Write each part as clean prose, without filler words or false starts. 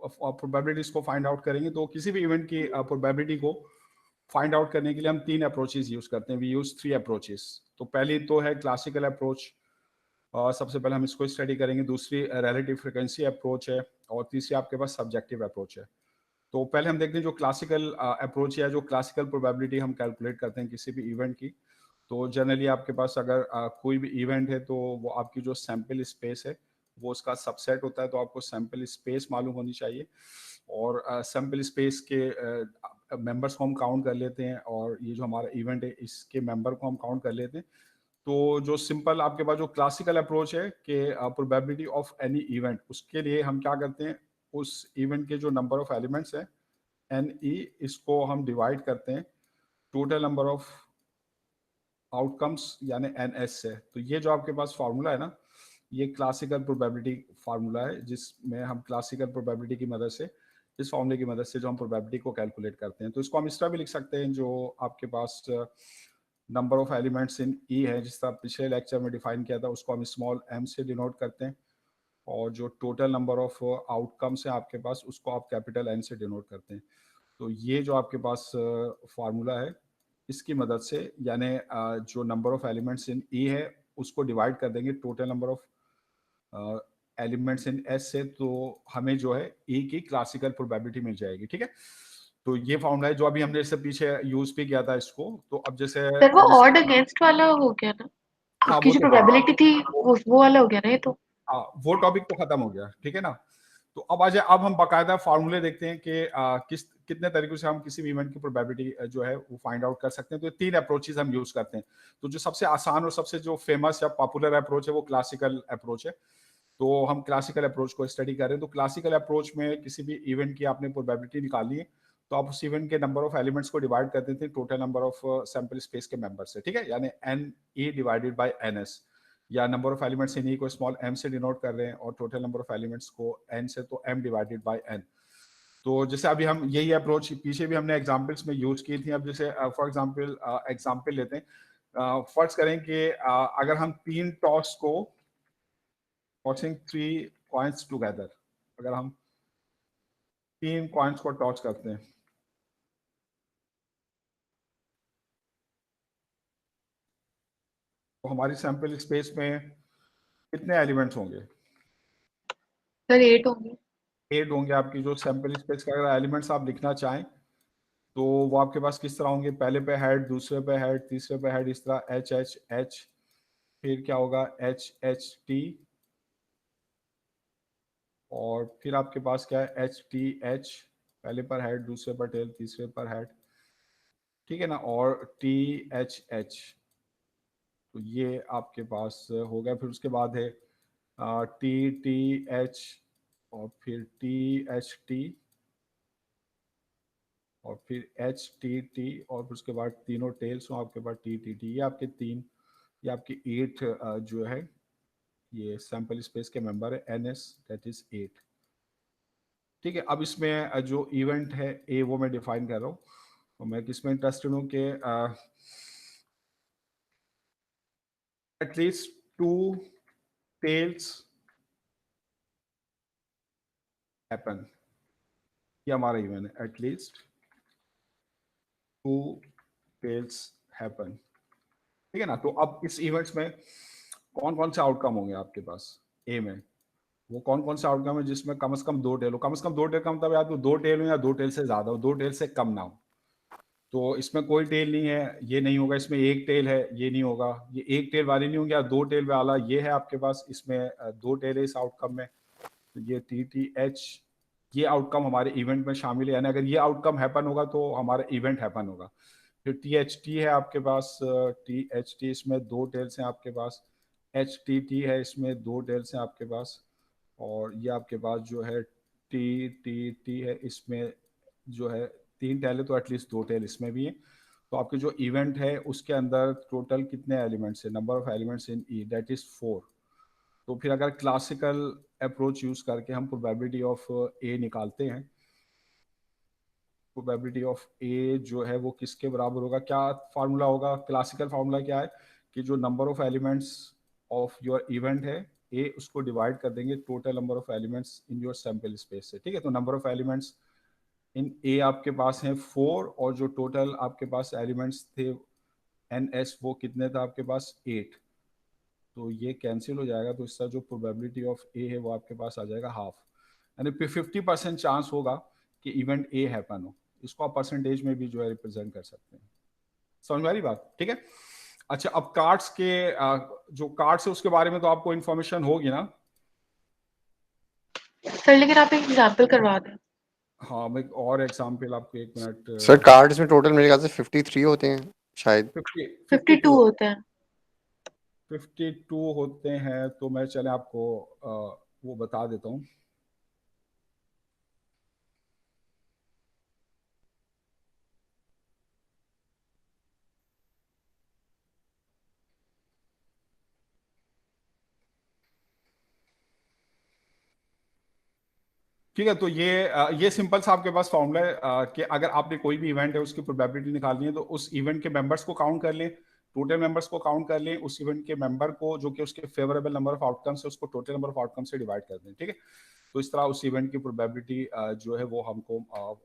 Probabilities को find out करेंगे, तो किसी भी इवेंट की प्रोबेबिलिटी को फाइंड आउट करने के लिए हम 3 अप्रोचेस यूज करते हैं। We use 3 approaches. तो पहली तो है क्लासिकल अप्रोच, सबसे पहले हम इसको स्टडी करेंगे। दूसरी रिलेटिव फ्रिक्वेंसी अप्रोच है, और तीसरी आपके पास सब्जेक्टिव अप्रोच है। तो पहले हम देखते हैं जो क्लासिकल अप्रोच है, जो क्लासिकल प्रोबेबिलिटी हम कैलकुलेट करते हैं किसी भी इवेंट की। तो जनरली आपके पास अगर कोई भी इवेंट है, तो वो आपकी जो सैंपल स्पेस है वो उसका सबसेट होता है। तो आपको सैंपल स्पेस मालूम होनी चाहिए, और सैंपल स्पेस के मेंबर्स को हम काउंट कर लेते हैं, और ये जो हमारा इवेंट है इसके मेंबर को हम काउंट कर लेते हैं। तो जो सिंपल आपके पास जो क्लासिकल अप्रोच है कि प्रोबेबिलिटी ऑफ एनी इवेंट, उसके लिए हम क्या करते हैं, उस इवेंट के जो नंबर ऑफ एलिमेंट्स हैं NE, इसको हम डिवाइड करते हैं टोटल नंबर ऑफ आउटकम्स यानी NS से। तो ये जो आपके पास फार्मूला है ना, ये क्लासिकल प्रोबेबिलिटी फार्मूला है, जिसमें हम क्लासिकल प्रोबेबिलिटी की मदद से, इस फॉर्मूले की मदद से जो हम प्रोबेबिलिटी को कैलकुलेट करते हैं। तो इसको हम इस तरह भी लिख सकते हैं, जो आपके पास number of elements in E है, जिस तरह पिछले लेक्चर में डिफाइन किया था, उसको हम स्मॉल m से डिनोट करते हैं, और जो टोटल नंबर ऑफ आउटकम्स है आपके पास, उसको आप कैपिटल N से डिनोट करते हैं। तो ये जो आपके पास फार्मूला है, इसकी मदद से यानी जो number of elements in E है उसको डिवाइड कर देंगे total number of elements in S से, तो हमें जो है E की क्लासिकल प्रोबेबिलिटी मिल जाएगी। ठीक है, तो ये फार्मूला है जो अभी हमने इससे पीछे यूज भी किया था इसको। तो अब जैसे सर वो ऑड अगेंस्ट वाला हो गया ना, हाँ उसकी वो जो तो प्रोबेबिलिटी थी वो वाला हो गया ना ये तो। हाँ, वो टॉपिक तो खत्म हो गया। ठीक है ना, तो अब आ जाए, अब हम बाकायदा फार्मूले देखते हैं कि कितने तरीकों से हम किसी भी इवेंट की प्रोबेबिलिटी जो है वो फाइंड आउट कर सकते हैं। तो ये 3 अप्रोचेस हम यूज करते हैं। तो जो सबसे आसान और सबसे जो फेमस या पॉपुलर अप्रोच है वो क्लासिकल अप्रोच है। तो हम क्लासिकल अप्रोच को स्टडी कर रहे हैं। तो क्लासिकल अप्रोच में किसी भी इवेंट की आपने प्रोबेबिलिटी निकाली है, तो आप उस इवेंट के नंबर ऑफ एलिमेंट्स को डिवाइड कर देते हैं total number of sample space के मेंबर से। ठीक है, यानी NE डिवाइडेड बाय NS, या number of elements in E को स्मॉल m से डिनोट कर रहे हैं, और टोटल नंबर ऑफ एलिमेंट्स को n से, तो m डिवाइडेड बाय n। तो जैसे अभी हम यही अप्रोच पीछे भी हमने एग्जांपल्स में यूज की थी। अब जैसे फॉर एग्जांपल एग्जांपल लेते हैं, फर्ज करें कि अगर हम 3 टॉस को टॉसिंग 3 कॉइन्स टुगेदर, अगर हम 3 कॉइन्स को टॉस करते हैं, तो हमारी सैंपल स्पेस में कितने एलिमेंट्स होंगे? सर 8 होंगे। 8 होंगे। आपकी जो सैंपल स्पेस का अगर एलिमेंट्स आप लिखना चाहें, तो वो आपके पास किस तरह होंगे? पहले पे हेड, दूसरे पे हेड, तीसरे पे हेड, इस तरह HH, फिर क्या होगा HHT, और फिर आपके पास क्या है HTH, पहले पर हेड, दूसरे पर टेल, तीसरे पर हेड। ठीक है ना, और THH। तो ये आपके पास हो गया। फिर उसके बाद है TTH, और फिर THT, और फिर HTT, और फिर उसके बाद तीनों टेल्स हो आपके पास TTT। ये आपके 3, ये आपकी 8 जो है ये सैंपल स्पेस के मेंबर है NS, दैट इज 8। ठीक है, अब इसमें जो इवेंट है A वो मैं डिफाइन कर रहा हूँ। तो मैं किसमें इंटरेस्टेड हूँ कि एटलीस्ट 2 टेल्स हैपन, ये हमारा इवेंट है, एटलीस्ट 2 टेल्स हैपन। ठीक है ना, तो अब इस इवेंट्स में कौन कौन से आउटकम होंगे आपके पास ए में? वो कौन कौन से आउटकम है जिसमें कम से कम 2 टेल हो? कम से कम 2 टेल का मतलब या तो 2 टेल हो या 2 टेल से ज्यादा हो, 2 टेल से कम ना हो। तो इसमें कोई टेल नहीं है, ये नहीं होगा। इसमें एक टेल है, ये नहीं होगा। ये एक टेल वाली नहीं होंगे, या 2 टेल वाला ये है आपके पास, इसमें 2 टेल है इस आउटकम में। तो ये TTH, ये आउटकम हमारे इवेंट में शामिल है, यानी अगर ये आउटकम हैपन होगा तो हमारा इवेंट हैपन होगा। फिर THT है आपके पास, THT, इसमें 2 टेल्स हैं आपके पास। HTT है, इसमें 2 टेल्स हैं आपके पास। और ये आपके पास जो है TTT है, इसमें जो है 3 टेल है, तो एटलीस्ट 2 टेल इसमें भी है। तो आपके जो इवेंट है उसके अंदर टोटल कितने एलिमेंट्स है? Number of elements in E, that is 4। तो फिर अगर क्लासिकल अप्रोच यूज करके हम प्रोबेबिलिटी ऑफ A निकालते हैं, प्रोबेबिलिटी ऑफ A जो है वो किसके बराबर होगा? क्या फार्मूला होगा? क्लासिकल फार्मूला क्या है कि जो number of elements of your event है ए उसको डिवाइड कर देंगे total number of elements in your sample space से, ठीक है। तो नंबर ऑफ एलिमेंट्स इन ए आपके पास हैं 4 और जो टोटल आपके पास एलिमेंट्स थे एन एस वो कितने थे आपके पास 8। तो ये कैंसिल हो जाएगा, तो इसका जो प्रोबेबिलिटी ऑफ ए है वो आपके पास आ जाएगा हाफ, यानी 50% चांस होगा कि इवेंट ए हैपन हो। इसको आप परसेंटेज में भी जो है रिप्रेजेंट कर सकते हैं। समझ में आ रही बात, ठीक है। अच्छा, अब कार्ड्स के जो कार्ड्स है उसके बारे में तो आपको इन्फॉर्मेशन होगी ना। सर लेकिन आप एक एग्जांपल करवा दें। हाँ, मैं और एग्जांपल आपको 1 मिनट। सर कार्ड्स में टोटल मेरे ख्याल से 53 होते हैं शायद। 52 होते हैं। 52 होते हैं, तो मैं चले आपको वो बता देता हूँ। ठीक है, तो ये सिंपल सा आपके पास फॉर्मूला है कि अगर आपने कोई भी इवेंट है उसकी प्रोबेबिलिटी निकालनी है तो उस इवेंट के मेंबर्स को काउंट कर लें, टोटल मेंबर्स को काउंट कर लें, उस इवेंट के मेंबर को जो कि उसके फेवरेबल नंबर ऑफ आउटकम्स है उसको टोटल नंबर ऑफ आउटकम से डिवाइड कर दें, ठीक है। तो इस तरह उस इवेंट की प्रोबेबिलिटी जो है वो हमको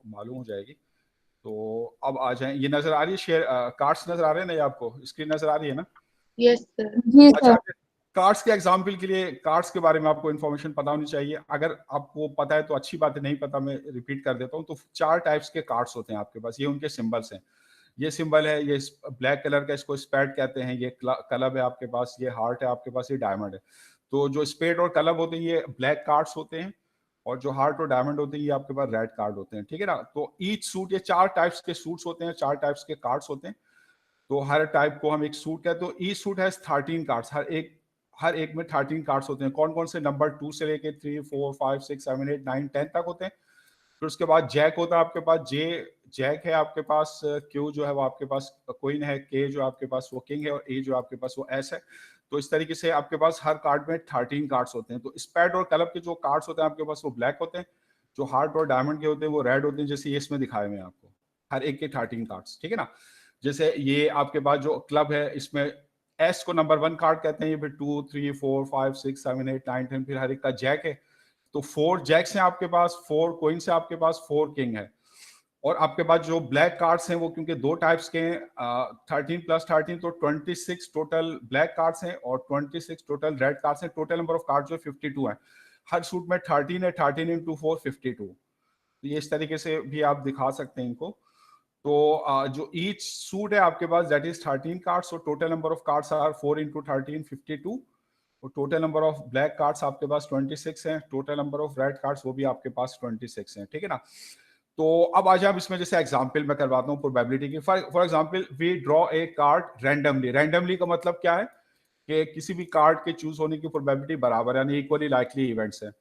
मालूम हो जाएगी। तो अब आ जाए, ये नजर आ रही है शेयर कार्ड्स नजर आ रहे हैं ना, ये आपको स्क्रीन नजर आ रही है ना। Yes sir. जी अच्छा, सर। कार्ड्स के एग्जाम्पल के लिए कार्ड्स के बारे में आपको इन्फॉर्मेशन पता होनी चाहिए। अगर आपको पता है तो अच्छी बात है, नहीं पता मैं रिपीट कर देता हूँ। तो 4 टाइप्स के कार्ड्स होते हैं आपके पास, ये उनके सिंबल्स हैं। ये सिंबल है, ये ब्लैक कलर का, इसको स्पेड कहते हैं। ये क्लब है आपके पास, ये हार्ट है आपके पास, ये डायमंड है। तो जो स्पेड और क्लब होते हैं ये ब्लैक कार्ड्स होते हैं, और जो हार्ट और डायमंड होते हैं ये आपके पास रेड कार्ड होते हैं, ठीक है ना। तो ईच सूट, ये 4 टाइप्स के सूट्स होते हैं, 4 टाइप्स के कार्ड्स होते हैं। तो हर टाइप को हम एक सूट कहते हैं। तो ईच सूट हैज 13 कार्ड्स, हर एक में 13 कार्ड्स होते हैं। कौन कौन से, नंबर 2 से लेके 3 4 5 6 7 8 9 10 तक होते हैं। फिर उसके बाद जैक होता है आपके पास, जैक है आपके पास, क्यू जो है वो आपके पास क्वीन है, के जो आपके पास वो किंग है, और ए जो आपके पास वो एस है। तो इस तरीके से आपके पास हर कार्ड में 13 कार्ड्स होते हैं। तो स्पेड और क्लब के जो कार्ड्स होते हैं आपके पास वो ब्लैक होते हैं, जो हार्ट और डायमंड के होते हैं वो रेड होते हैं, जैसे ये इसमें दिखाए हुए हैं आपको, हर एक के 13 कार्ड्स, ठीक है ना। जैसे ये आपके पास जो क्लब है इसमें एस को नंबर 1 कार्ड कहते हैं, ये फिर 2 3 4 5 6 7 8 9 10, फिर हर एक का जैक है। तो 4 जैक्स हैं आपके पास, 4 कोइन से आपके पास, 4 किंग है। और आपके पास जो ब्लैक कार्ड्स हैं वो क्योंकि 2 टाइप्स के हैं, 13 प्लस 13 तो 26 टोटल ब्लैक कार्ड्स हैं और 26 टोटल रेड कार्ड्स हैं। टोटल नंबर ऑफ कार्ड जो 52 है। हर सूट में 13 है, 13 इंटू 4 52। तो ये इस तरीके से भी आप दिखा सकते हैं इनको। तो जो ईच सूट है आपके पास दैट इज 13 कार्ड्स, और total number of cards are 4 into 13 52। और total number of black cards आपके पास 26 हैं, total number of red cards वो भी आपके पास 26 हैं, ठीक है ना। तो अब आज हम इसमें जैसे एग्जांपल मैं करवाता हूँ प्रोबेबिलिटी की। For example we draw a card randomly. Randomly का मतलब क्या है कि किसी भी कार्ड के चूज होने की प्रोबेबिलिटी बराबर है, यानी इक्वली लाइकली इवेंट्स है।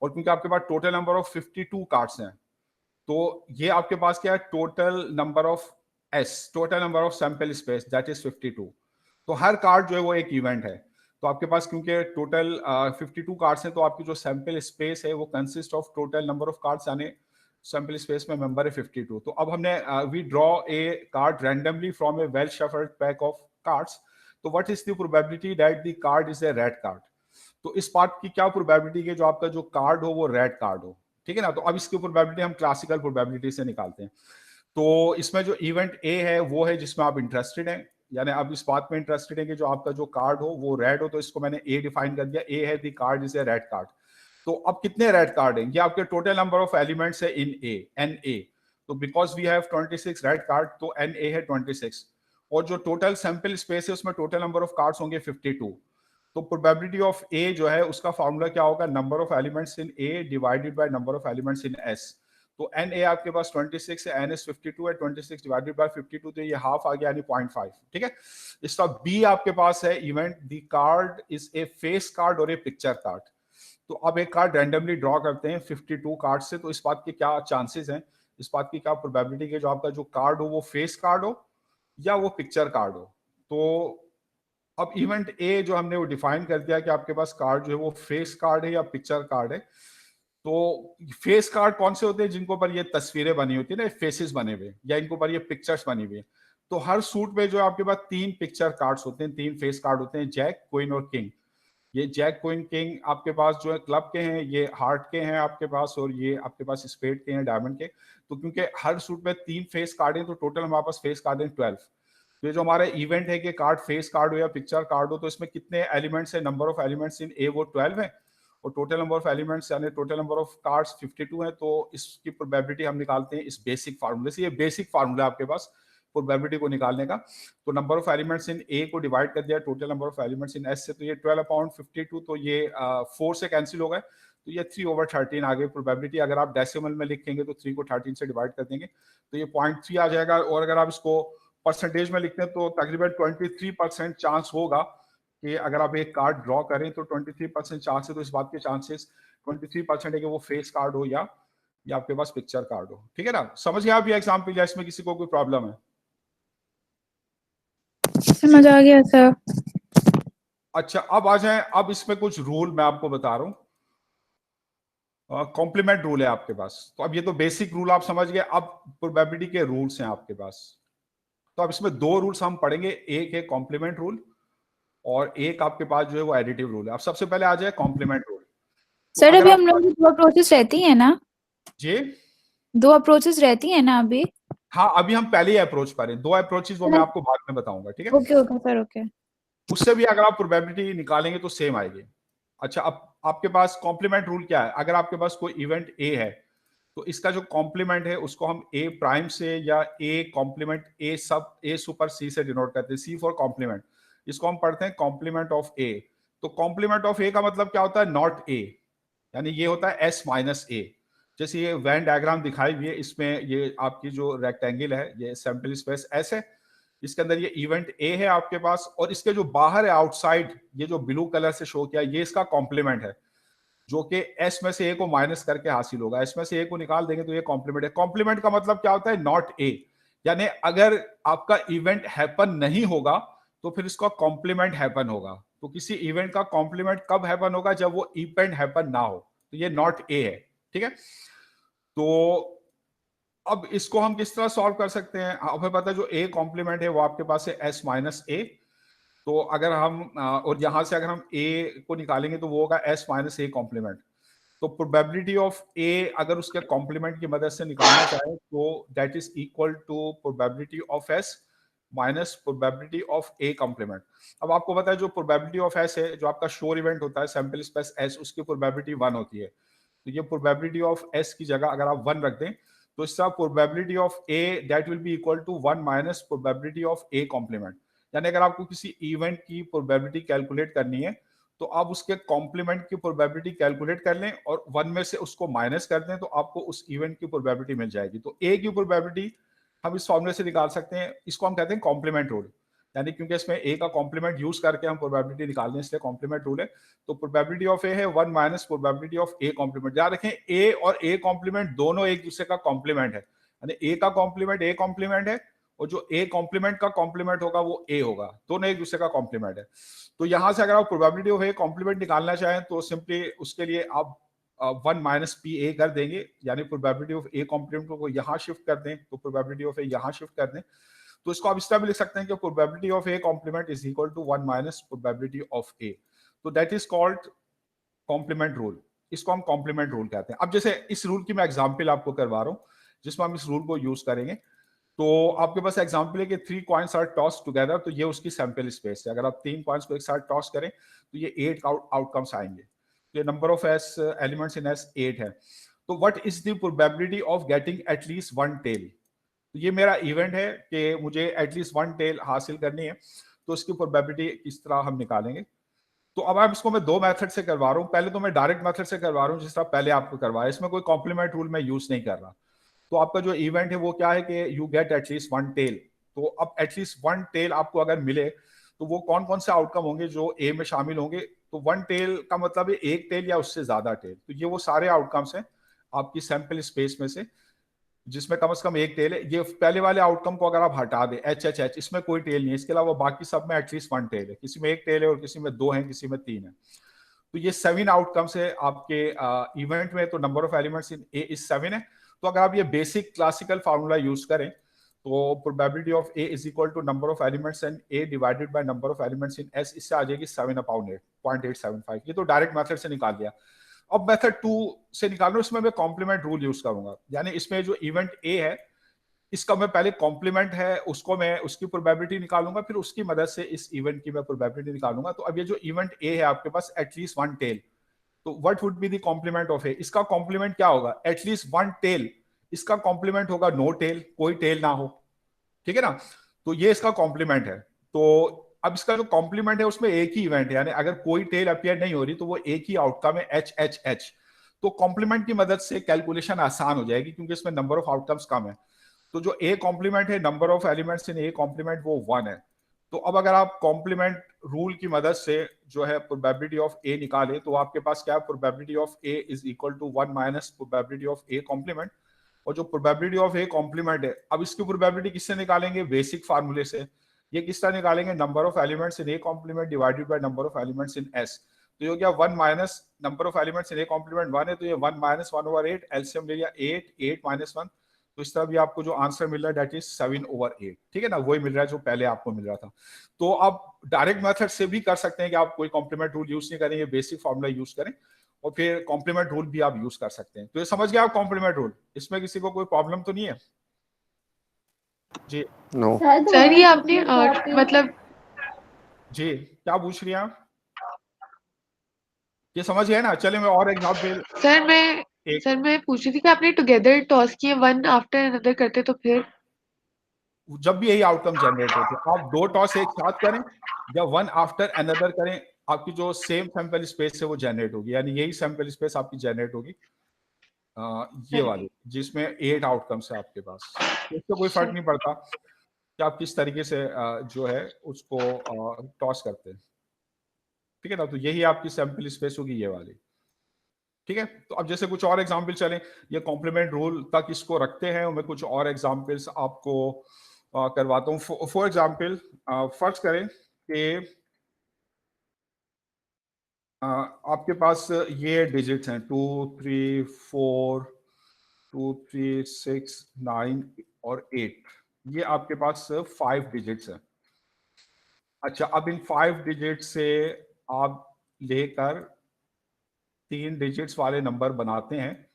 और क्योंकि आपके पास टोटल नंबर ऑफ 52 कार्ड्स हैं, तो ये आपके पास क्या है, total number of S, total number of sample space that is 52। तो हर कार्ड जो है वो एक इवेंट है। तो आपके पास क्योंकि टोटल 52 कार्ड्स हैं, तो आपकी जो सैंपल स्पेस है वो consist of total number of cards, यानी सैंपल स्पेस में मेंबर है 52। तो अब हमने we draw a card randomly from a well shuffled pack of cards. तो what is the probability that the card is a red card. तो इस बात की क्या प्रोबेबिलिटी है जो आपका जो कार्ड हो वो रेड कार्ड हो, ठीक है ना। तो अब इसकी प्रोबेबिलिटी हम क्लासिकल प्रोबेबिलिटी से निकालते हैं। तो इसमें जो इवेंट ए है वो है जिसमें आप इंटरेस्टेड हैं, यानी आप इस बात में इंटरेस्टेड हैं कि जो आपका जो कार्ड हो वो रेड हो। तो इसको मैंने ए डिफाइन कर दिया, ए है the card is a red card. तो अब कितने रेड कार्ड हैं, ये आपके टोटल नंबर ऑफ एलिमेंट्स है इन ए, एन ए। तो because we have 26 red card, तो एन ए है 26। और जो टोटल सैंपल स्पेस है उसमें टोटल नंबर ऑफ कार्ड्स होंगे 52। तो प्रोबेबिलिटी ऑफ ए जो है उसका फॉर्मूला क्या होगा, number of elements in A divided by number of elements in S. तो एन ए आपके पास 26 है, एन एस 52 है, 26 डिवाइडेड बाय 52, तो ये हाफ आ गया यानी 0.5, ठीक है। इसका बी आपके पास है event the card is A face card और ए पिक्चर कार्ड। तो अब एक कार्ड रैंडमली ड्रॉ करते हैं 52 कार्ड से। तो इस बात के क्या चांसेस हैं, इस बात की क्या प्रोबेबिलिटी है जो आपका जो कार्ड हो वो फेस कार्ड हो या वो पिक्चर कार्ड हो। तो अब इवेंट ए जो हमने वो डिफाइन कर दिया कि आपके पास कार्ड जो है वो फेस कार्ड है या पिक्चर कार्ड है। तो फेस कार्ड कौन से होते हैं, जिनको पर ये तस्वीरें बनी होती है ना, फेसेस बने हुए, या इनको पर ये पिक्चर्स बनी हुई है। तो हर सूट में जो आपके पास 3 पिक्चर कार्ड्स होते हैं, 3 फेस कार्ड होते हैं, जैक, क्वीन और किंग। ये जैक क्वीन किंग आपके पास जो है क्लब के हैं, ये हार्ट के हैं आपके पास, और ये आपके पास स्पेड के हैं, डायमंड के। तो क्योंकि हर सूट में 3 फेस कार्ड हैं, तो टोटल हमारे पास फेस कार्ड हैं 12। तो ये जो हमारा इवेंट है कि कार्ड फेस कार्ड हो या पिक्चर कार्ड हो, तो इसमें कितने एलिमेंट्स है, नंबर ऑफ एलिमेंट्स इन ए वो 12 है, और टोटल नंबर ऑफ एलिमेंट्स यानी टोटल नंबर ऑफ कार्ड्स 52 है। तो इसकी प्रोबेबिलिटी हम निकालते हैं इस बेसिक फार्मूले से। ये बेसिक फार्मूला आपके पास प्रोबेबिलिटी को निकालने का। तो नंबर ऑफ एलिमेंट्स इन ए को डिवाइड कर दिया total number of elements in S से, तो ये 12/52, तो ये 4 से कैंसिल हो गए, तो ये 3/13 आ गई प्रोबेबिलिटी। अगर आप डेसिमल में लिखेंगे तो 3 को 13 से डिवाइड कर देंगे, तो ये 0.3 आ जाएगा। और अगर आप इसको परसेंटेज में लिखते हैं तो तकरीबन 23% चांस होगा कि अगर आप एक कार्ड ड्रॉ करें तो 23% चांस है। तो इस बात के चांसेस 23% है कि वो फेस कार्ड हो या आपके पास पिक्चर कार्ड हो। ठीक है ना, समझ गए आप ये एग्जाम्पल, या इसमें किसी को कोई प्रॉब्लम है? समझ आ गया सर। अच्छा, अब आ जाए, अब इसमें कुछ रूल मैं आपको बता रहा हूं। कॉम्प्लीमेंट रूल है आपके पास। तो अब ये तो बेसिक रूल आप समझ गए, अब प्रोबेबिलिटी के रूल्स हैं आपके पास। तो अब इसमें 2 रूल्स हम पढ़ेंगे, एक है कॉम्प्लीमेंट रूल और एक आपके पास जो है वो एडिटिव रूल है। अब सबसे पहले आ जाए कॉम्प्लीमेंट रूल। तो सर अगर अभी आप हम लोग की 2 अप्रोचेस रहती है ना? जी 2 अप्रोचेस रहती है ना अभी? हाँ, अभी हम पहले ही अप्रोच पर हैं, 2 अप्रोचेस वो मैं आपको बाद में बताऊंगा। ठीक है, ओके ओके सर, ओके। उससे भी अगर आप प्रोबेबिलिटी निकालेंगे तो सेम आएगी। अच्छा, अब आपके पास कॉम्प्लीमेंट रूल क्या है? अगर आपके पास कोई इवेंट ए है तो इसका जो कॉम्प्लीमेंट है उसको हम ए प्राइम से या ए कॉम्प्लीमेंट ए सब ए सुपर सी से डिनोट करते हैं, सी फॉर कॉम्प्लीमेंट। इसको हम पढ़ते हैं कॉम्प्लीमेंट ऑफ ए। तो कॉम्प्लीमेंट ऑफ ए का मतलब क्या होता है? नॉट ए, यानी ये होता है एस माइनस ए। जैसे ये वैन डायग्राम दिखाई हुई है, इसमें ये आपकी जो रेक्टेंगल है ये सैंपल स्पेस एस है, इसके अंदर ये इवेंट ए है आपके पास, और इसके जो बाहर है आउटसाइड, ये जो ब्लू कलर से शो किया, ये इसका कॉम्प्लीमेंट है, जो कि एस में से ए को माइनस करके हासिल होगा। एस में से ए को निकाल देंगे तो ये कॉम्प्लीमेंट है। कॉम्प्लीमेंट का मतलब क्या होता है? नॉट ए, यानी अगर आपका इवेंट हैपन नहीं होगा तो फिर इसका कॉम्प्लीमेंट हैपन होगा। तो किसी इवेंट का कॉम्प्लीमेंट कब हैपन होगा? जब वो इवेंट हैपन ना हो। तो ये नॉट ए है। ठीक है, तो अब इसको हम किस तरह सॉल्व कर सकते हैं? हमें पता है जो ए कॉम्प्लीमेंट है वो आपके पास है एस माइनस ए। तो अगर हम और यहां से अगर हम ए को निकालेंगे तो वो होगा एस माइनस ए कॉम्प्लीमेंट। तो प्रोबेबिलिटी ऑफ ए अगर उसके कॉम्प्लीमेंट की मदद से निकालना चाहे तो that is equal to probability of S minus probability of A complement. अब आपको पता है जो प्रोबेबिलिटी ऑफ एस है, जो आपका शोर इवेंट होता है सैंपल स्पेस एस, उसकी प्रोबेबिलिटी 1 होती है। तो ये प्रोबेबिलिटी ऑफ एस की जगह अगर आप 1 रख दें तो इसका probability of A that will be equal to 1 minus probability of A complement. यानी अगर आपको किसी इवेंट की प्रोबेबिलिटी कैलकुलेट करनी है तो आप उसके कॉम्प्लीमेंट की प्रोबेबिलिटी कैलकुलेट कर लें और 1 में से उसको माइनस कर दें तो आपको उस इवेंट की प्रोबेबिलिटी मिल जाएगी। तो ए की प्रोबेबिलिटी हम इस फॉर्मूले से निकाल सकते हैं, इसको हम कहते हैं कॉम्प्लीमेंट रूल। यानी क्योंकि इसमें ए का कॉम्प्लीमेंट यूज करके हम प्रोबेबिलिटी निकाल लें, इसलिए कॉम्प्लीमेंट रूल है। तो प्रोबेबिलिटी ऑफ ए है 1 minus probability of A complement. याद रखें ए और ए कॉम्प्लीमेंट दोनों एक दूसरे का कॉम्प्लीमेंट है, यानी ए का कॉम्प्लीमेंट ए कॉम्प्लीमेंट है और जो ए कॉम्प्लीमेंट का कॉम्प्लीमेंट होगा वो ए होगा, दोनों एक दूसरे का कॉम्प्लीमेंट है। तो यहां से अगर आप प्रोबेबिलिटी ऑफ ए कॉम्प्लीमेंट निकालना चाहें तो सिंपली उसके लिए आप 1 माइनस पी ए कर देंगे, यानी प्रोबेबिलिटी ऑफ ए कॉम्प्लीमेंट को यहां शिफ्ट कर दें तो प्रोबेबिलिटी ऑफ ए यहां शिफ्ट कर दें। तो इसको आप इस तरह भी लिख सकते हैं कि probability of A complement is equal to 1 minus probability of A. तो that is called complement rule. इसको हम कॉम्प्लीमेंट रूल कहते हैं। अब जैसे इस रूल की मैं एग्जांपल आपको करवा रहा हूं जिसमें हम इस रूल को यूज करेंगे। तो आपके पास एग्जांपल है कि 3 कॉइन्स आर टॉस टुगेदर, तो ये उसकी सैंपल स्पेस है। अगर आप 3 कॉइन्स को एक साथ टॉस करें तो ये 8 आउटकम्स आएंगे। तो ये number of S elements in S 8 है। तो what is the probability of getting at least 1 tail? तो ये मेरा इवेंट है कि मुझे एटलीस्ट 1 टेल हासिल करनी है, तो इसकी प्रोबेबिलिटी किस तरह हम निकालेंगे? तो अब आप इसको मैं 2 मेथड से करवा रहा हूं। पहले तो मैं डायरेक्ट मेथड से करवा रहा हूं जिस तरह पहले आपको करवाया, इसमें कोई कॉम्प्लीमेंट रूल मैं यूज नहीं कर रहा। तो आपका जो इवेंट है वो क्या है कि यू गेट एटलीस्ट 1 टेल। तो अब एटलीस्ट 1 टेल आपको अगर मिले तो वो कौन कौन से आउटकम होंगे जो ए में शामिल होंगे? तो 1 टेल का मतलब है 1 टेल या उससे ज्यादा टेल। तो ये वो सारे आउटकम्स हैं आपकी सैंपल स्पेस में से जिसमें कम से कम 1 टेल है। ये पहले वाले आउटकम को अगर आप हटा दें एच एच एच, इसमें कोई टेल नहीं है, इसके अलावा बाकी सब में एटलीस्ट 1 टेल है। किसी में 1 टेल है और किसी में 2 है, किसी में 3 है। तो ये 7 आउटकम्स है आपके इवेंट में। तो number of elements in A is 7 है। तो अगर आप ये बेसिक क्लासिकल फार्मूला यूज करें तो probability of A is equal to number of elements in A divided by number of elements in S, इससे आ जाएगी 7/8.875। ये तो डायरेक्ट मेथड से निकाल दिया। अब मेथड 2 से निकालना, इसमें मैं कॉम्प्लीमेंट रूल यूज करूंगा, यानी इसमें जो इवेंट ए है इसका मैं पहले कॉम्प्लीमेंट है उसको मैं उसकी प्रोबेबिलिटी निकालूंगा, फिर उसकी मदद से इस इवेंट की मैं प्रोबेबिलिटी निकालूंगा। तो अब ये जो इवेंट ए है आपके पास एटलीस्ट वन टेल, तो what would be the complement of A? इसका कॉम्प्लीमेंट क्या होगा? At least one tail. इसका कॉम्प्लीमेंट होगा नो टेल, कोई टेल ना हो, ठीक है ना। तो ये इसका कॉम्प्लीमेंट है। तो अब इसका जो कॉम्प्लीमेंट है उसमें एक ही इवेंट है, यानी अगर कोई टेल अपीयर नहीं हो रही तो वो एक ही आउटकम है एच एच एच। तो कॉम्प्लीमेंट की मदद से कैलकुलेशन आसान हो जाएगी क्योंकि इसमें नंबर ऑफ आउटकम्स कम है। तो जो ए कॉम्प्लीमेंट है, number of elements in A complement, वो 1 है। तो अब अगर आप कॉम्प्लीमेंट रूल की मदद से जो है प्रोबेबिलिटी ऑफ ए निकाले तो आपके पास क्या है? Probability of A is equal to 1 minus probability of A complement. और जो प्रोबेबिलिटी ऑफ ए कॉम्प्लीमेंट है, अब इसकी प्रोबेबिलिटी किससे निकालेंगे? बेसिक फार्मूले से। ये किस तरह निकालेंगे? Number of elements in A complement divided by number of elements in S. तो ये हो गया 1 minus number of elements in A complement 1 है, तो ये 1 माइनस 1/8, एलसीएम ले लिया 8, 8 माइनस 1, तो इस तरह भी आपको जो आंसर मिल रहा है दैट इज 7/8, ठीक है ना। वही मिल रहा है जो पहले आपको मिल रहा था। तो आप डायरेक्ट मेथड से भी कर सकते हैं कि आप कोई कॉम्प्लीमेंट रूल यूज नहीं करेंगे, बेसिक फॉर्मूला यूज करें और फिर कॉम्प्लीमेंट रूल भी आप यूज कर सकते हैं। तो ये समझ गए आप कॉम्प्लीमेंट रूल? इसमें किसी को कोई प्रॉब्लम तो नहीं है? जी नो सर ये आपने मतलब जी, क्या पूछ रही हैं आप? ये समझ गए ना? चले मैं और एग्जाम्पल सर मैं पूछ रही थी कि आपने टुगेदर टॉस किए वन आफ्टर अनदर करते तो फिर जब भी यही आउटकम जनरेट होते हैं, आप 2 टॉस एक साथ करें या 1 आफ्टर अनदर करें, आपकी जो सेम सैंपल स्पेस है वो जनरेट होगी, यानी यही सैंपल स्पेस आपकी जनरेट होगी ये वाली जिसमें 8 आउटकम्स है आपके पास। इससे कोई फर्क नहीं पड़ता कि आप किस तरीके से जो है उसको टॉस करते हैं, ठीक है ना। तो यही आपकी सैंपल स्पेस होगी ये वाली, ठीक है। तो अब जैसे कुछ और एग्जाम्पल चलें, ये कॉम्प्लीमेंट रूल तक इसको रखते हैं और मैं कुछ और एग्जाम्पल्स आपको करवाता हूँ। फॉर एग्जाम्पल फर्ज करें कि आपके पास ये डिजिट्स हैं 2 3 4 2 3 6 9 और 8, ये आपके पास 5 डिजिट्स हैं। अच्छा, अब इन 5 डिजिट से आप लेकर 3 डिजिट्स वाले नंबर बनाते हैं,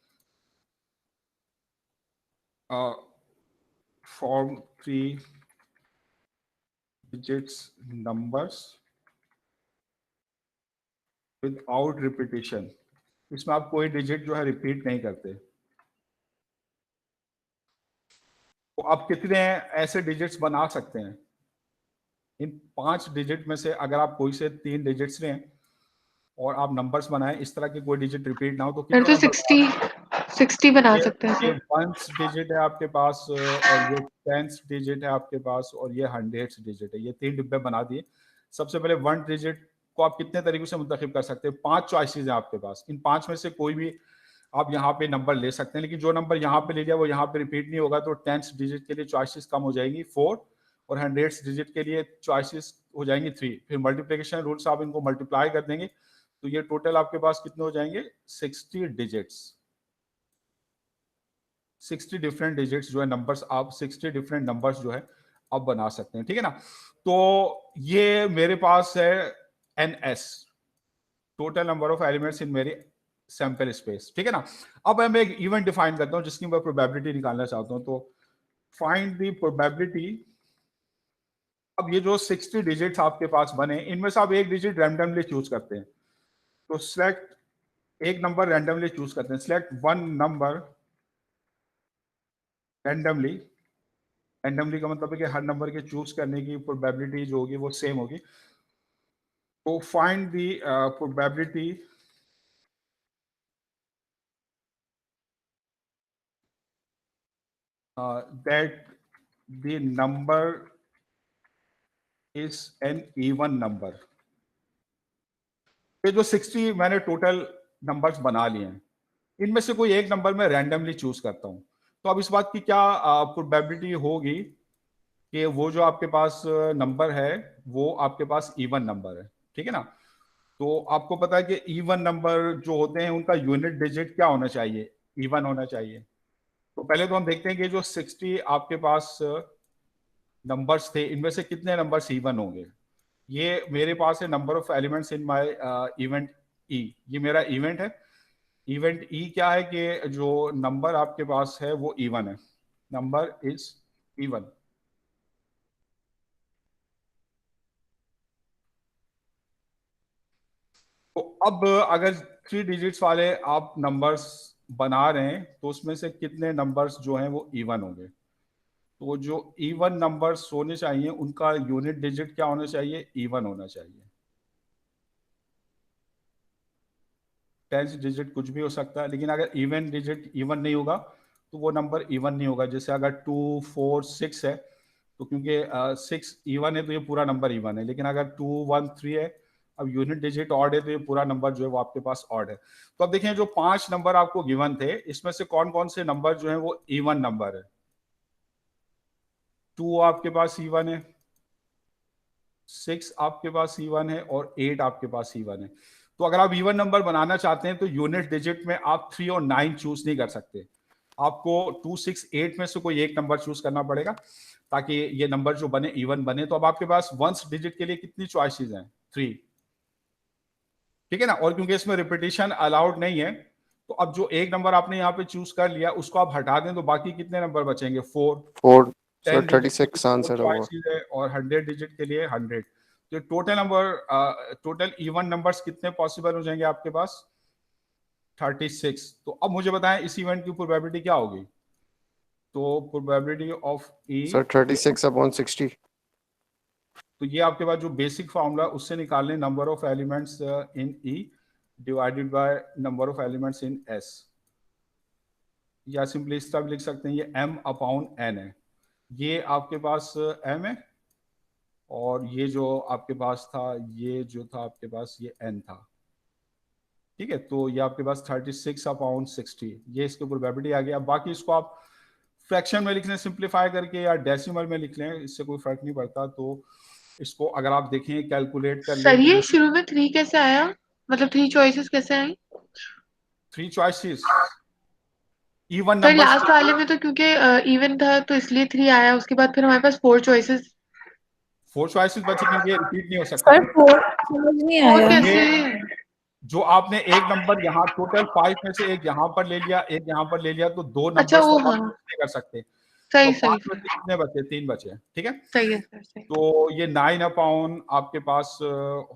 form 3 digits numbers without repetition। इसमें आप कोई डिजिट जो है रिपीट नहीं करते। तो आप कितने ऐसे डिजिट्स बना सकते हैं? इन 5 डिजिट में से अगर आप कोई से 3 डिजिट्स लें और आप नंबर्स बनाएं, इस तरह के कोई डिजिट रिपीट ना हो, तो फिर कितने तो नंबर 60 बना सकते हैं ये सर। 1s डिजिट है आपके पास और ये 10s डिजिट है आपके पास और ये 100s डिजिट है। ये 3 डिब्बे बना दिए। सबसे पहले 1 डिजिट को आप कितने तरीकों से मुंतखब कर सकते हैं? 5 चॉइसेस हैं आपके पास। इन 5 में से कोई भी आप यहाँ पे नंबर ले सकते हैं, लेकिन जो नंबर यहाँ पे ले लिया वो यहाँ पे रिपीट नहीं होगा। तो 10s डिजिट के लिए चॉइसेस कम हो जाएंगी 4 और 100s डिजिट के लिए चॉइसेस हो जाएंगी 3। फिर मल्टीप्लिकेशन रूल से आप इनको मल्टीप्लाई कर देंगे तो ये टोटल आपके पास कितने हो जाएंगे? 60 डिजिट्स। 60 डिफरेंट डिजिट्स जो है नंबर्स, आप 60 डिफरेंट नंबर्स जो है आप बना सकते हैं, ठीक है ना। तो ये मेरे पास है NS, total number of elements इन मेरी सैंपल स्पेस, ठीक है ना। अब मैं एक इवेंट डिफाइन करता हूं जिसकी मैं प्रोबेबिलिटी निकालना चाहता हूं। तो फाइंड द प्रोबेबिलिटी। अब ये जो 60 डिजिट्स आपके पास बने, इनमें से आप एक डिजिट रैंडमली चूज करते हैं। तो सिलेक्ट एक नंबर रैंडमली चूज करते हैं। Select one number randomly. Randomly का मतलब है कि हर नंबर के चूज करने की प्रोबेबिलिटी जो होगी वो सेम होगी। तो find the probability that the number is an even number. ये जो 60 मैंने टोटल नंबर्स बना लिए हैं, इनमें से कोई एक नंबर मैं रैंडमली चूज करता हूं। तो अब इस बात की क्या प्रोबेबिलिटी होगी कि वो जो आपके पास नंबर है वो आपके पास इवन नंबर है, ठीक है ना। तो आपको पता है कि इवन नंबर जो होते हैं उनका यूनिट डिजिट क्या होना चाहिए? इवन होना चाहिए। तो पहले तो हम देखते हैं कि जो 60 आपके पास नंबर्स थे, इनमें से कितने नंबर्स इवन होंगे। ये मेरे पास है number of elements in my event E, ये मेरा इवेंट है। इवेंट ई क्या है कि जो नंबर आपके पास है वो इवन है, नंबर इज इवन। तो अब अगर 3 डिजिट्स वाले आप नंबर्स बना रहे हैं तो उसमें से कितने नंबर्स जो हैं वो इवन होंगे। तो जो इवन नंबर्स होने चाहिए उनका यूनिट डिजिट क्या होना चाहिए, इवन होना चाहिए। 10th डिजिट कुछ भी हो सकता है, लेकिन अगर इवन डिजिट इवन नहीं होगा तो वो नंबर इवन नहीं होगा। जैसे अगर 2 4 6 है तो क्योंकि 6 इवन है तो ये पूरा नंबर इवन है, लेकिन अगर 2 1 3 है, अब यूनिट डिजिट ऑड है तो ये पूरा नंबर जो है वो आपके पास ऑड है। तो अब देखें जो 5 नंबर आपको गिवन थे इसमें से कौन कौन से नंबर जो है वो इवन नंबर है। 2 आपके पास इवन है, 6 आपके पास इवन है और 8 आपके पास इवन है। तो अगर आप इवन नंबर बनाना चाहते हैं तो यूनिट डिजिट में आप 3 और 9 चूज नहीं कर सकते, आपको 2 6 8 में से कोई एक नंबर चूज करना पड़ेगा ताकि ये नंबर जो बने इवन बने। तो अब आपके पास वंस डिजिट के लिए कितनी चॉइसेस हैं, 3, ठीक है ना। और क्योंकि इसमें रिपीटिशन अलाउड नहीं है तो अब जो एक नंबर आपने यहाँ पे चूज कर लिया उसको आप हटा दें तो बाकी कितने नंबर बचेंगे, 4। 4 सर 10 36 आंसर होगा। चॉइसेस है और 100 डिजिट के लिए 100। तो total number total even numbers कितने पॉसिबल हो जाएंगे आपके पास, 36। तो अब मुझे बताएं इस इवेंट की प्रोबेबिलिटी क्या होगी। तो probability of E sir 36 upon 60। तो ये आपके पास जो बेसिक फॉर्मूला उससे निकालने number of elements in E divided by number of elements in S, या सिंपली इस तरह भी लिख सकते हैं ये m अपॉन n है। ये आपके पास m है और ये जो आपके पास था ये जो था आपके पास ये n था, ठीक है। तो ये आपके पास 36 अपॉन 60 ये इसके प्रोबेबिलिटी आ गया। बाकी इसको आप फ्रैक्शन में लिख लें सिंप्लीफाई करके या डेसिमल में लिख लें, इससे कोई फर्क नहीं पड़ता। तो इसको अगर आप देखें कैलकुलेट कर सर लें ये तो शुरू में 3 कैसे आया, मतलब 3 चॉइसेस कैसे आई। 3 choices even sir number. Last वाले में तो क्योंकि इवन था तो इसलिए 3 आया, उसके बाद फिर हमारे पास 4 चॉइसेस। 4 चॉइसेस बची क्योंकि ये रिपीट नहीं हो सकता सर ना। 4 समझ नहीं 4 आया। कैसे। जो आपने एक नंबर यहाँ टोटल 5 में से एक यहाँ पर ले लिया एक यहाँ पर ले लिया तो 2 अच्छा नंबर्स वो, तो आप हाँ यूज नहीं कर सकते। तो सही 5 सही में से कितने बचे, 3 बचे, ठीक है। सही है सर सही। तो ये 9 अपॉन आपके पास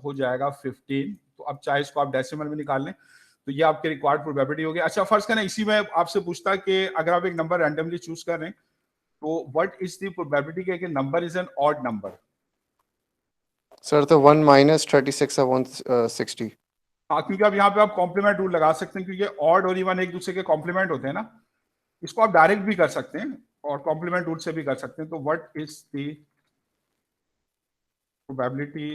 हो जाएगा 15। तो अब चाहे इसको आप डेसिमल में निकाल लें तो ये आपके रिक्वायर्ड प्रोबेबिलिटी होगी। अच्छा फर्स्ट करना इसी में आपसे पूछता कि अगर आप एक नंबर रैंडमली चूज कर रहे हैं तो व्हाट इज द प्रोबेबिलिटी कि number is an odd number. Sir तो 1 माइनस 36 अपॉन 60। हाँ क्योंकि अब यहाँ पे आप कॉम्प्लीमेंट रूल लगा सकते हैं क्योंकि ऑड और इवन एक दूसरे के कॉम्प्लीमेंट होते हैं ना। इसको आप डायरेक्ट भी कर सकते हैं और कॉम्प्लीमेंट रूल से भी कर सकते हैं। तो what is the probability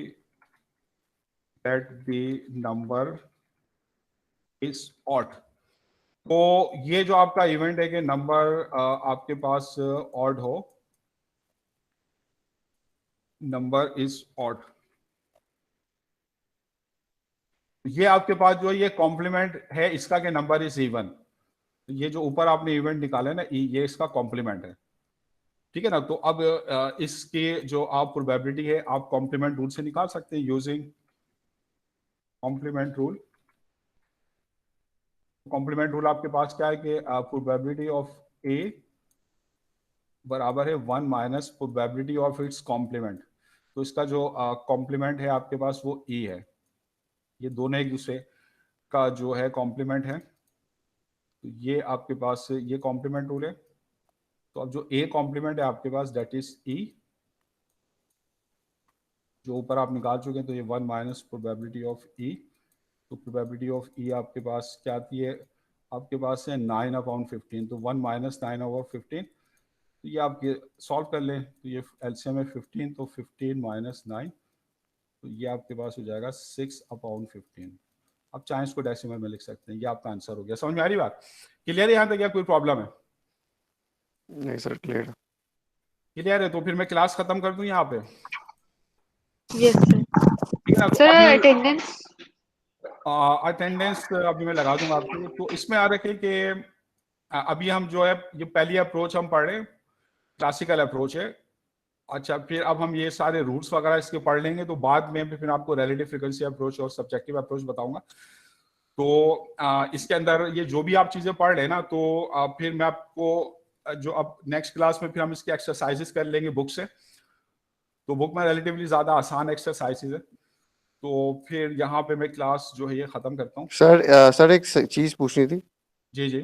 that the number is odd. तो ये जो आपका इवेंट है कि नंबर आपके पास ऑड हो, नंबर इज ऑड, ये आपके पास जो ये कॉम्प्लीमेंट है इसका कि नंबर इज इवन। ये जो ऊपर आपने इवेंट निकाला है ना ये इसका कॉम्प्लीमेंट है, ठीक है ना। तो अब इसके जो आप प्रोबेबिलिटी है आप कॉम्प्लीमेंट रूल से निकाल सकते हैं using complement rule. Complement rule आपके पास क्या है कि प्रोबेबिलिटी ऑफ ए बराबर है 1 minus probability of its complement. तो इसका जो कॉम्प्लीमेंट है आपके पास वो ई है। ये दोनों एक दूसरे का जो है कॉम्प्लीमेंट है। तो ये आपके पास ये कॉम्प्लीमेंट रूल है। तो अब जो ए कॉम्प्लीमेंट है आपके पास दैट इज ई, जो ऊपर आप निकाल चुके हैं। तो ये 1 माइनस प्रोबेबिलिटी ऑफ ई। तो प्रोबेबिलिटी ऑफ ई आपके पास क्या आती है, आपके पास है 9 अपॉन 15। तो 1 माइनस 9 ओवर 15। तो ये आप ये सॉल्व कर लें तो ये एलसीएम है 15। तो 15 माइनस 9 तो ये आपके पास हो जाएगा 6 अपॉन 15। अब चाहे इसको डेसिमल में लिख सकते हैं। ये आपका आंसर हो गया। समझ में आ रही बात, क्लियर है यहाँ तक या कोई प्रॉब्लम है। नहीं सर क्लियर। क्लियर है तो फिर मैं क्लास खत्म कर दूं यहाँ पे। Yes sir. ठीक है ना। तो सर अभी अटेंडेंस अटेंडेंस अभी मैं लगा दूंगा आपको। तो इसमें आ रखे कि अभी हम जो है ये पहली अप्रोच हम पढ़ रहे हैं, क्लासिकल अप्रोच है। अच्छा, फिर अब हम ये सारे रूट्स वगैरह इसके पढ़ लेंगे, तो बाद में फिर आपको रिलेटिव फ्रीक्वेंसी अप्रोच और सब्जेक्टिव अप्रोच बताऊंगा। तो इसके अंदर ये जो भी आप चीजें पढ़ लेना, तो फिर मैं आपको जो अब नेक्स्ट क्लास में फिर हम इसके एक्सरसाइजेस कर लेंगे बुक से। तो बुक में रिलेटिवली ज्यादा आसान एक्सरसाइजेस है। तो फिर यहाँ पे मैं क्लास जो है ये खत्म करता हूँ। सर एक चीज पूछनी थी। जी जी।